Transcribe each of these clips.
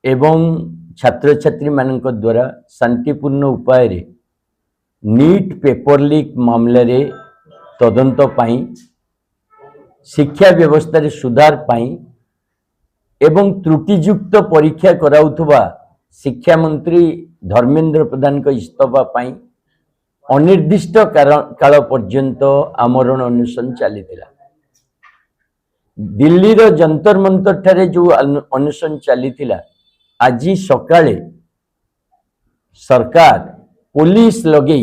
एवं छात्र छात्री मानक द्वारा शांतिपूर्ण उपाय रे नीट पेपर लीक मामले रे तदंत पाई शिक्षा व्यवस्था रे सुधार पाई एवं त्रुटियुक्त परीक्षा कराउथबा शिक्षा मंत्री धर्मेंद्र प्रधान को इस्तीफा पाई अनिर्दिष्ट काल पर्यंत आमरण अनशन चली दिल्ली रो जंतर मंतर ठारे जो अनशन चली आज सकाळे सरकार पुलिस लगे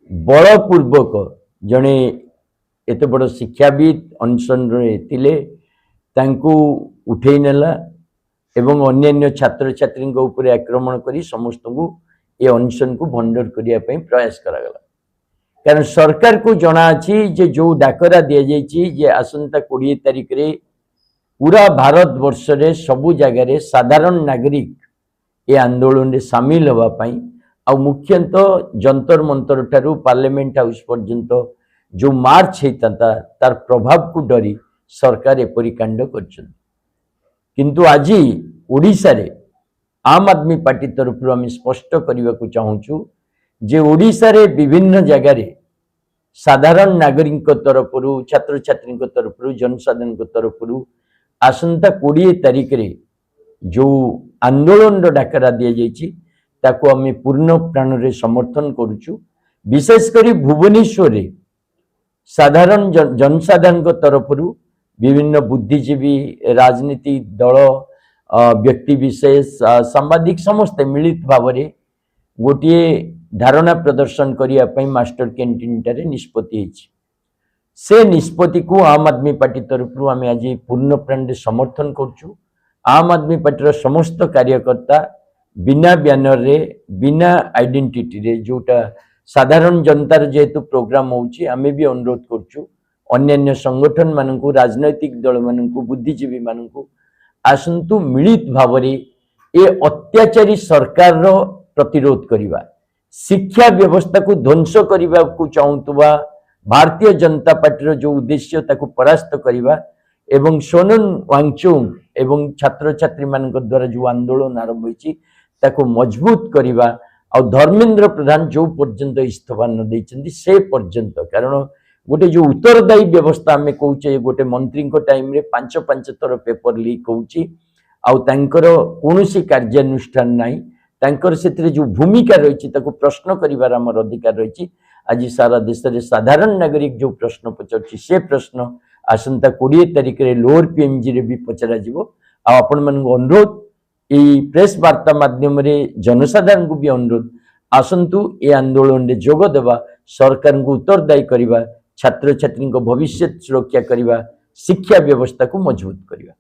बलपूर्वक जड़े एत बड़ शिक्षाविद अनशन रे उठे नेला एवं अन्य छात्र छात्री उपरे आक्रमण करी समस्त को ये अनशन को भंडर करने प्रयास करागला कारण सरकार को जना अच्छी जे जो डाकरा दि जाइए आसंता 20 तारिख रे पूरा भारत वर्ष रे सबु जगह साधारण नागरिक ये आंदोलन रे सामिल होगापाई आ मुख्यतः जंतर मंतर ठारू पार्लियामेंट हाउस पर्यंत जो मार्च होता तार प्रभाव को डरी सरकार एपरी कांड किंतु आज ओडिशा रे आम आदमी पार्टी तरफ आम स्पष्ट करने को चाहूँ जे ओडिशा रे विभिन्न जगह रे साधारण नागरिक तरफ छात्र छात्री तरफ जनसाधारण तरफ आसंता 20 तारिख रे जो आंदोलन डाकरा दि जाइए आम पूर्ण प्राण रे समर्थन करुचु विशेषकर भुवनेश्वर रे साधारण जनसाधारण तरफ विभिन्न बुद्धिजीवी राजनीतिक दल व्यक्ति विशेष सांबादिक समस्ते मिलित भाव में गोटे धारणा प्रदर्शन करने मास्टर कैंटीन टे निष्पत्ति से निष्पत्ति को आम आदमी पार्टी तरफ आम आज पूर्ण प्राण समर्थन करुचु आम आदमी पार्टी समस्त कार्यकर्ता बिना बैनर रे बिना आइडेंटिटी रे जोटा साधारण जनतार जेहेतु प्रोग्राम होउची आमे भी अनुरोध करुचु अन्य संगठन मानक राजनैतिक दल मानक बुद्धिजीवी मानक आसंतु मिलित भाव रे ए अत्याचारी सरकार रो प्रतिरोध करिबा शिक्षा व्यवस्था को ध्वंस करने को चाहूबा भारतीय जनता पार्टी जो उद्देश्य ताकू परास्त करवा एवं सोनम वांगचुक एवं छात्र छात्री मान द्वारा जो आंदोलन आरंभ होती ताकू मजबूत करवा और धर्मेंद्र प्रधान जो पर्यंत इस्तीफा न देइछन्ती से पर्यंत कारण गोटे जो उत्तरदायी व्यवस्था आम कहे गोटे मंत्री टाइम रे 5 थर पेपर लीक होउची आउ तांकर कोनोसी कार्यानुष्ठान नाही तांकर सेतरे जो भूमिका रही प्रश्न करिवार हमर अधिकार रही आज सारा देश रे साधारण नागरिक जो प्रश्न पचार से प्रश्न आसंता 20 तारिख रे लोअर पीएमजी रे भी पचरा जिवो आ आपण मन अनुरोध ये प्रेस वार्ता माध्यम रे जनसाधारण को भी अनुरोध आसंतु ये आंदोलन रे जोग देवा सरकार को उत्तरदायी करवा छात्र छात्री भविष्य सुरक्षा करवा शिक्षा व्यवस्था को मजबूत करवा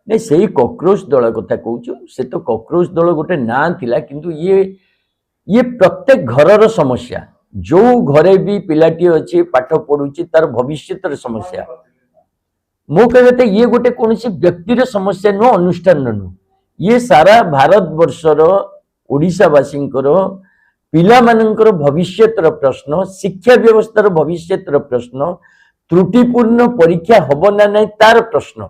नहीं से कॉकरोच दल कथा कहूँ से तो कॉकरोच दल गोटे ना थिला किंतु ये प्रत्येक घर समस्या जो घरे भी पिलाटी अच्छी पाठ पढ़ुची तार भविष्य समस्या मो कहते ये गोटे कौन व्यक्तिर समस्या नुह अनुष्ठान नुह ये सारा भारत वर्षर ओडिशावासी पिला मानकर भविष्यतर प्रश्न शिक्षा व्यवस्थार भविष्यतर प्रश्न त्रुटिपूर्ण परीक्षा हब ना नहीं तार प्रश्न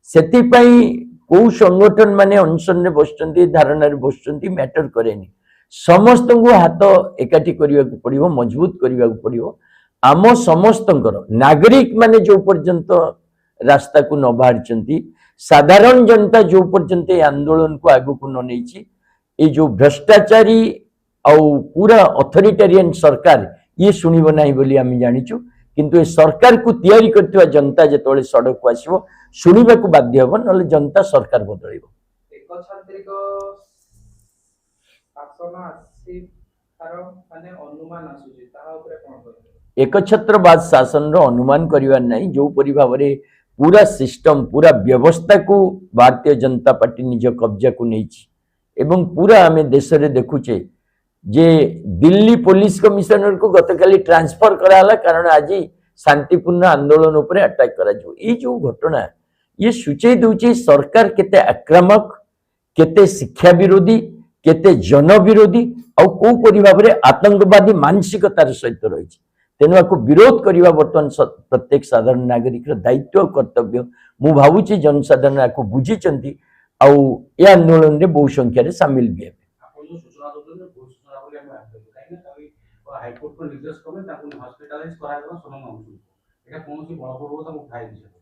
सेतिपाई को संगठन माने अनशन रे बसचंती धारणा रे बसचंती मैटर करेनी समस्त को हाथ एकाठी करने को पड़ो मजबूत करने को पड़ो आम समस्त नागरिक माने जो पर्यंत रास्ता को न बाहर साधारण जनता जो पर्यंत आंदोलन को आगु को न नहीं ये जो भ्रष्टाचारी आउ पूरा अथॉरिटेरियन सरकार ये सुनिब नहीं बोली आम जानिचु किंतु ये सरकार को तैयारी करथिबा जनता जेतोले सड़क को आसीबो सुनिबा को बाध्य हबो नले जनता सरकार बदलैबो एक छत्रवाद शासन रो अनुमान करिवार नहीं जो परि भाव रे पूरा सिस्टम पूरा व्यवस्था को भारतीय जनता पार्टी निज कब्जा को नहीं एवं पूरा आम देश में देखुचे जे दिल्ली पुलिस कमिशनर को गतकाली ट्रांसफर कराला कारण आज शांतिपूर्ण आंदोलन उपरे अटैक करा जो घटना ये सूचई दूची सरकार केते आक्रामक केते शिक्षा विरोधी केते जन विरोधी आउ कोपरी भाव में आतंकवादी मानसिकतार सहित रही तेणु आपको विरोध करने बर्तमान प्रत्येक साधारण नागरिक दायित्व और कर्तव्य मु भावुची जनसाधारण आपको बुझी आउ ए आंदोलन में बहु संख्यार सामिल भी है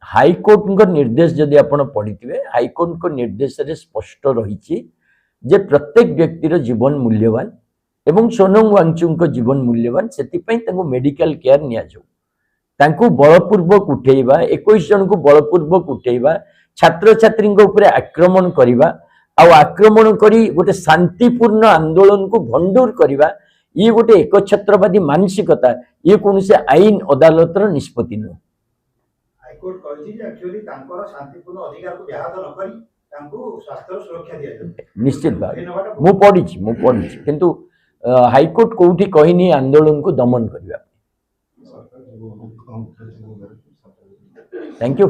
हाईकोर्ट निर्देश जदि आप पढ़ी हाईकोर्ट निर्देश रे स्पष्ट रही जे प्रत्येक व्यक्तिर जीवन मूल्यवान एवं सोनम वांगचुक जीवन मूल्यवान से मेडिकल केयर नि बलपूर्वक उठेवा 21 जन को बलपूर्वक उठेवा छात्र छात्री आक्रमण करवा आक्रमण करी गोटे शांतिपूर्ण आंदोलन को भंडूर करवा ये गोटे एक छत्रवादी मानसिकता ये कौन से आईन अदालत निष्पत्ति नुह हाईकोर्ट कहिछि जे एक्चुअली तांकर शांतिपूर्ण अधिकार को व्याहत न करी तांको स्वास्थ्य सुरक्षा दिया जाय निश्चित भाव मु पढ़ी किंतु हाईकोर्ट कोठी कहिनी आंदोलन को दमन करबा थैंक यू।